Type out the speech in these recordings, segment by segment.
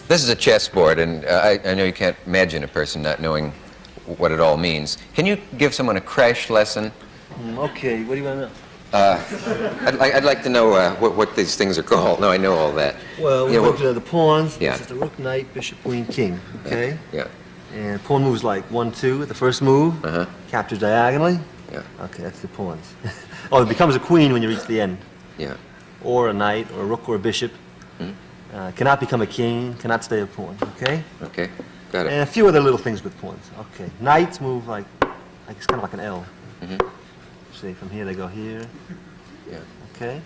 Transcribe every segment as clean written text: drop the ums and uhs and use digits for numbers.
This is a chessboard, and I know you can't imagine a person not knowing what it all means. Can you give someone a crash lesson? Okay, what do you want to know? I'd like to know what these things are called. No, I know all that. Well, we looked at the pawns. Yeah. This is the rook, knight, bishop, queen, king. Okay? Yeah. And pawn moves like 1, 2 at the first move. Uh-huh. Captures diagonally. Yeah. Okay, that's the pawns. Oh, it becomes a queen when you reach the end. Yeah. Or a knight, or a rook, or a bishop. Cannot become a king, cannot stay a pawn. Okay? Okay. Got it. And a few other little things with pawns. Okay. Knights move like it's kind of like an L. Mm-hmm. See, from here they go here. Yeah. Okay.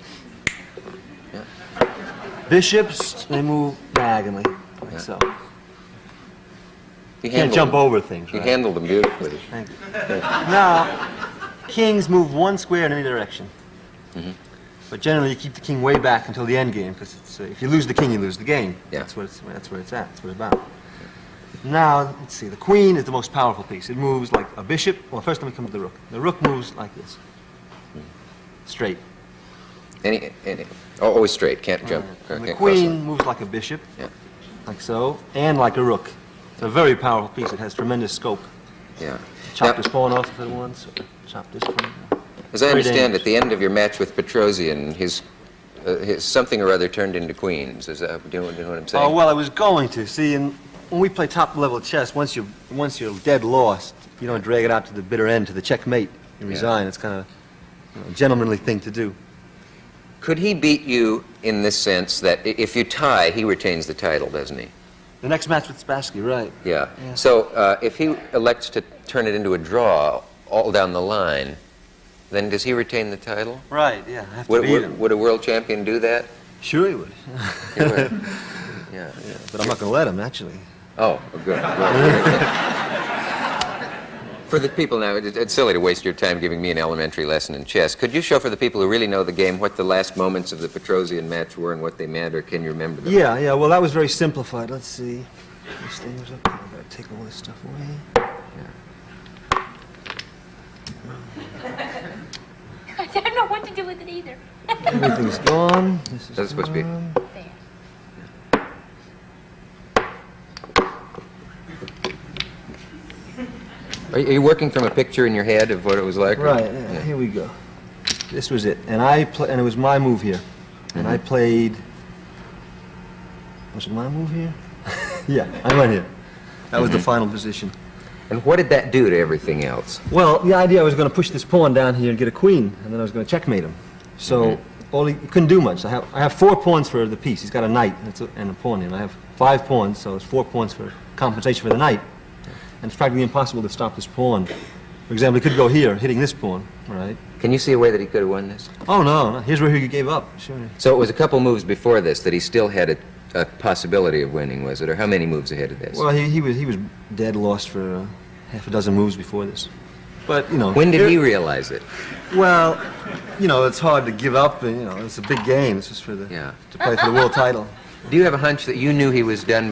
Yeah. Bishops, they move diagonally, like Yeah. so. You Can't jump over things, You right? handled them beautifully. Thank you. Now, kings move one square in any direction. Mm-hmm. But generally, you keep the king way back until the end game, because if you lose the king, you lose the game. Yeah. That's where it's at. That's what it's about. Now, let's see. The queen is the most powerful piece. It moves like a bishop. Well, first let me come to the rook. The rook moves like this. Straight. Always straight. Can't jump. And the Can't queen moves like a bishop, Yeah. like so, and like a rook. It's a very powerful piece. It has tremendous scope. Yeah. Chop Now, this pawn off if it wants, or chop this pawn. as I Very understand, dangerous. at the end of your match with Petrosian, his something or other turned into queens. Is that, do you know what I'm saying? Oh, well, I was going to. See, when we play top-level chess, once you're dead lost, you don't drag it out to the bitter end, to the checkmate. You resign. It's kind of a gentlemanly thing to do. Could he beat you in this sense that if you tie, he retains the title, doesn't he? The next match with Spassky, right. Yeah. Yeah. So if he elects to turn it into a draw all down the line, then does he retain the title? Right, yeah. I have to beat him. Would a world champion do that? Sure he would. He would. Yeah. Yeah, but I'm not going to let him, actually. Oh, good. Well, for the people now, it's silly to waste your time giving me an elementary lesson in chess. Could you show for the people who really know the game what the last moments of the Petrosian match were and what they meant, or can you remember them? Yeah, well, that was very simplified. Let's see. This thing was up here. I've got to take all this stuff away. I don't know what to do with it either. Everything's gone. This is That's supposed to be- gone. There. Are you working from a picture in your head of what it was like? Right, yeah, here we go. This was it. And and it was my move here. And I played... Was it my move here? Yeah, I went here. That was the final position. And what did that do to everything else? Well, the idea I was going to push this pawn down here and get a queen, and then I was going to checkmate him. So he couldn't do much. I have 4 pawns for the piece. He's got a knight and a pawn, and I have 5 pawns, so it's 4 pawns for compensation for the knight. And it's practically impossible to stop this pawn. For example, he could go here, hitting this pawn, right? Can you see a way that he could have won this? Oh, no. Here's where he gave up. Sure. So it was a couple moves before this that he still had a possibility of winning, was it? Or how many moves ahead of this? Well, he was dead lost for half a dozen moves before this. But, you know... When did he realize it? Well, you know, it's hard to give up, and, you know, it's a big game. It's just to play for the world title. Do you have a hunch that you knew he was done